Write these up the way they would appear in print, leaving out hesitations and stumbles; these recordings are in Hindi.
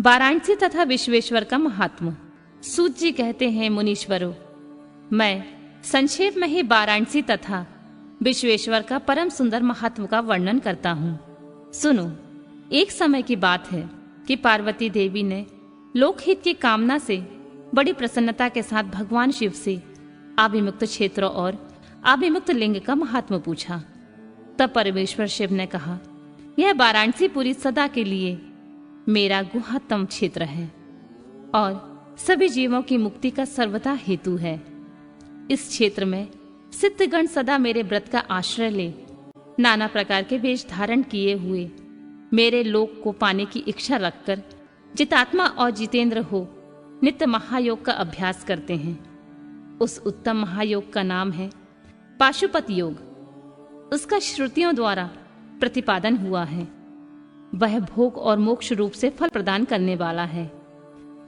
वाराणसी तथा विश्वेश्वर का महात्मा। सूत जी कहते हैं, मुनीश्वरों, मैं संक्षेप में ही वाराणसी तथा विश्वेश्वर का परम सुंदर महात्मा का वर्णन करता हूँ। सुनो। एक समय की बात है कि पार्वती देवी ने लोकहित की कामना से बड़ी प्रसन्नता के साथ भगवान शिव से अभिमुक्त क्षेत्र और अभिमुक्त लिंग का महात्मा पूछा। तब परमेश्वर शिव ने कहा, यह वाराणसी पुरी सदा के लिए मेरा गुहातम क्षेत्र है और सभी जीवों की मुक्ति का सर्वथा हेतु है। इस क्षेत्र में सिद्धगण सदा मेरे व्रत का आश्रय ले नाना प्रकार के वेश धारण किए हुए मेरे लोक को पाने की इच्छा रखकर जितात्मा और जितेंद्र हो नित्य महायोग का अभ्यास करते हैं। उस उत्तम महायोग का नाम है पाशुपत योग। उसका श्रुतियों द्वारा प्रतिपादन हुआ है। वह भोग और मोक्ष रूप से फल प्रदान करने वाला है।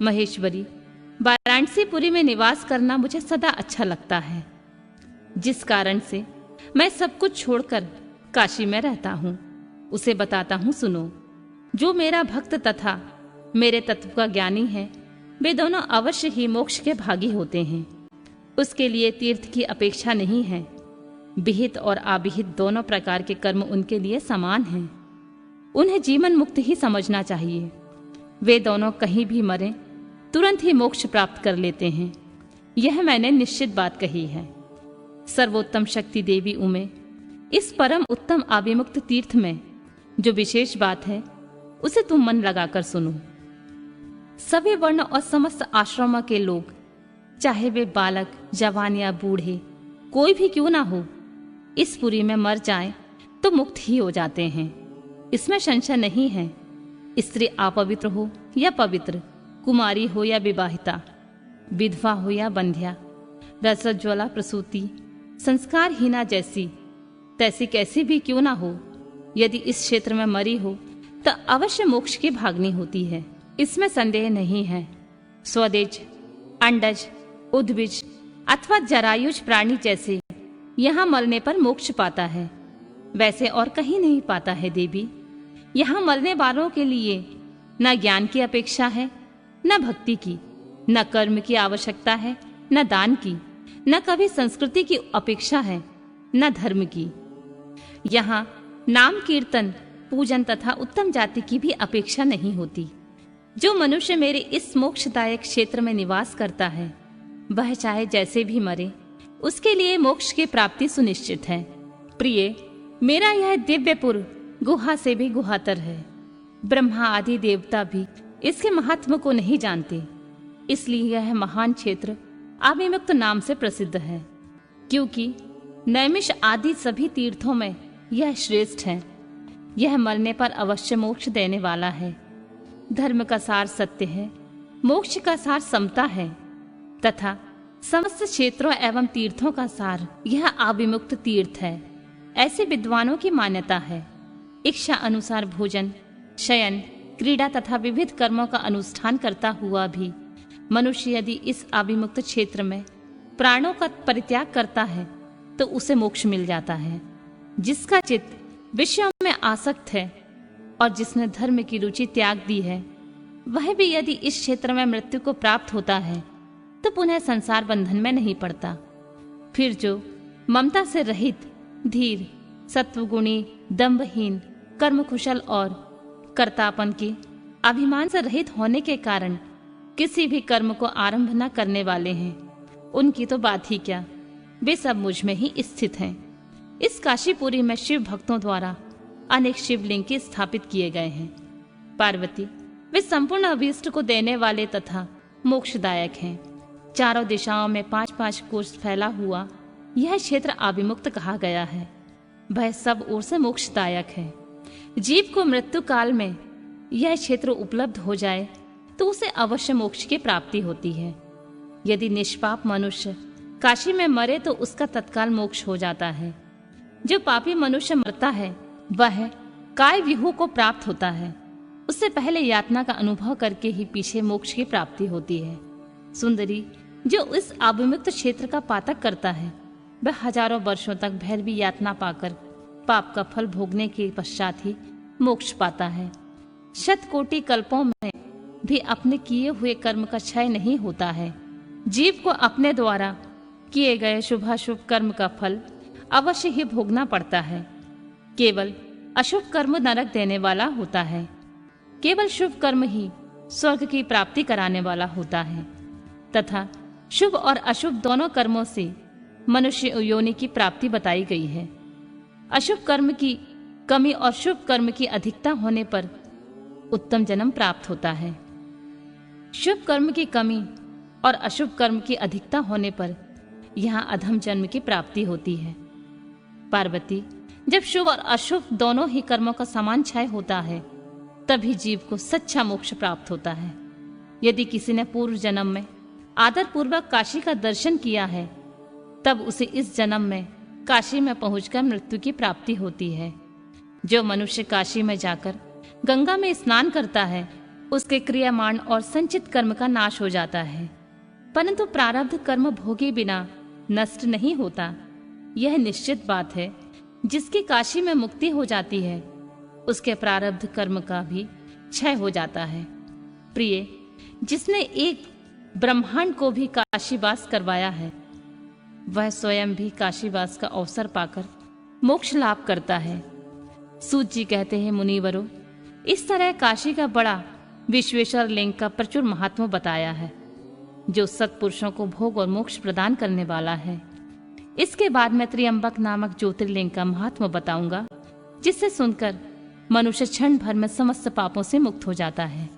महेश्वरी, वाराणसीपुरी में निवास करना मुझे सदा अच्छा लगता है, जिस कारण से मैं सब कुछ छोड़कर काशी में रहता हूँ। उसे बताता हूँ, सुनो। जो मेरा भक्त तथा मेरे तत्व का ज्ञानी है, वे दोनों अवश्य ही मोक्ष के भागी होते हैं। उसके लिए तीर्थ की अपेक्षा नहीं है। विहित और अविहित दोनों प्रकार के कर्म उनके लिए समान हैं। उन्हें जीवन मुक्त ही समझना चाहिए। वे दोनों कहीं भी मरें, तुरंत ही मोक्ष प्राप्त कर लेते हैं। यह मैंने निश्चित बात कही है। सर्वोत्तम शक्ति देवी उमे, इस परम उत्तम अविमुक्त तीर्थ में जो विशेष बात है, उसे तुम मन लगाकर सुनो। सभी वर्ण और समस्त आश्रमों के लोग, चाहे वे बालक, जवान या बूढ़े, कोई भी क्यों ना हो, इस पुरी में मर जाएं तो मुक्त ही हो जाते हैं। इसमें संशय नहीं है। स्त्री अपवित्र हो या पवित्र, कुमारी हो या विवाहिता, विधवा हो या बंध्या, रसज्ज्वला प्रसूति, संस्कारहीना जैसी तैसी कैसी भी क्यों ना हो, यदि इस क्षेत्र में मरी हो तो अवश्य मोक्ष की भागनी होती है। इसमें संदेह नहीं है। स्वदेज, अंडज, उद्भिज अथवा जरायुज प्राणी जैसे यहाँ मरने पर मोक्ष पाता है, वैसे और कहीं नहीं पाता है देवी। यहाँ मरने वालों के लिए न ज्ञान की अपेक्षा है, न भक्ति की, न कर्म की आवश्यकता है, न दान की, न कभी संस्कृति की अपेक्षा है, न धर्म की। यहाँ नाम कीर्तन, पूजन तथा उत्तम जाति की भी अपेक्षा नहीं होती। जो मनुष्य मेरे इस मोक्षदायक क्षेत्र में निवास करता है, वह चाहे जैसे भी मरे, उसके लिए मोक्ष की प्राप्ति सुनिश्चित है। प्रिय, मेरा यह दिव्यपुर गुहा से भी गुहातर है। ब्रह्मा आदि देवता भी इसके महात्म को नहीं जानते। इसलिए यह महान क्षेत्र अविमुक्त नाम से प्रसिद्ध है, क्योंकि नैमिष आदि सभी तीर्थों में यह श्रेष्ठ है। यह मरने पर अवश्य मोक्ष देने वाला है। धर्म का सार सत्य है, मोक्ष का सार समता है, तथा समस्त क्षेत्रों एवं तीर्थों का सार यह अविमुक्त तीर्थ है। ऐसे विद्वानों की मान्यता है। इच्छा अनुसार भोजन, शयन, क्रीड़ा तथा विविध कर्मों का अनुष्ठान करता हुआ भी मनुष्य यदि इस अविमुक्त क्षेत्र में प्राणों का परित्याग करता है तो उसे मोक्ष मिल जाता है। जिसका चित्त विषयों में आसक्त है और जिसने धर्म की रुचि त्याग दी है, वह भी यदि इस क्षेत्र में मृत्यु को प्राप्त होता है तो पुनः संसार बंधन में नहीं पड़ता। फिर जो ममता से रहित, धीर, सत्वगुणी, दंभहीन, कर्मकुशल और कर्तापन के अभिमान से रहित होने के कारण किसी भी कर्म को आरंभ न करने वाले हैं, उनकी तो बात ही क्या, वे सब मुझ में ही स्थित हैं। इस काशीपुरी में शिव भक्तों द्वारा अनेक शिवलिंग के स्थापित किए गए हैं। पार्वती, वे संपूर्ण अभीष्ट को देने वाले तथा मोक्षदायक हैं। चारों दिशाओं में 5-5 कोस फैला हुआ यह क्षेत्र अविमुक्त कहा गया है। वह सब ओर से मोक्षदायक है। जीव को मृत्यु काल में यह क्षेत्र उपलब्ध हो जाए तो उसे अवश्य मोक्ष की प्राप्ति होती है। यदि निष्पाप मनुष्य काशी में मरे तो उसका तत्काल मोक्ष हो जाता है। जो पापी मनुष्य मरता है वह काय विहू को प्राप्त होता है। उससे पहले यातना का अनुभव करके ही पीछे मोक्ष की प्राप्ति होती है। सुंदरी, जो इस अविमुक्त क्षेत्र का पातक करता है, वह हजारों वर्षों तक भैरवी यातना पाकर पाप का फल भोगने के पश्चात ही मोक्ष पाता है। शतकोटि कल्पों में भी अपने किए हुए कर्म का क्षय नहीं होता है। जीव को अपने द्वारा किए गए शुभाशुभ कर्म का फल अवश्य ही भोगना पड़ता है। केवल अशुभ कर्म नरक देने वाला होता है। केवल शुभ कर्म ही स्वर्ग की प्राप्ति कराने वाला होता है तथा शुभ और अशुभ दोनों कर्मों से मनुष्य योनि की प्राप्ति बताई गई है। अशुभ कर्म की कमी और शुभ कर्म की अधिकता होने पर उत्तम जन्म प्राप्त होता है। शुभ कर्म की कमी और अशुभ कर्म की अधिकता होने पर यहाँ अधम जन्म की प्राप्ति होती है। पार्वती, जब शुभ और अशुभ दोनों ही कर्मों का समान क्षय होता है तभी जीव को सच्चा मोक्ष प्राप्त होता है। यदि किसी ने पूर्व जन्म में आदर पूर्वक काशी का दर्शन किया है तब उसे इस जन्म में काशी में पहुंचकर मृत्यु की प्राप्ति होती है। जो मनुष्य काशी में जाकर गंगा में स्नान करता है उसके क्रियामाण और संचित कर्म का नाश हो जाता है, परंतु प्रारब्ध कर्म भोगे बिना नष्ट नहीं होता। यह निश्चित बात है। जिसकी काशी में मुक्ति हो जाती है उसके प्रारब्ध कर्म का भी क्षय हो जाता है। प्रिय, जिसने एक ब्रह्मांड को भी काशीवास करवाया है वह स्वयं भी काशीवास का अवसर पाकर मोक्ष लाभ करता है। सूत जी कहते हैं, मुनिवरों, इस तरह काशी का बड़ा विश्वेश्वर लिंग का प्रचुर महात्मा बताया है जो सत्पुरुषों को भोग और मोक्ष प्रदान करने वाला है। इसके बाद मैं त्र्यंबक नामक ज्योतिर्लिंग का महात्मा बताऊंगा जिसे सुनकर मनुष्य क्षण भर में समस्त पापों से मुक्त हो जाता है।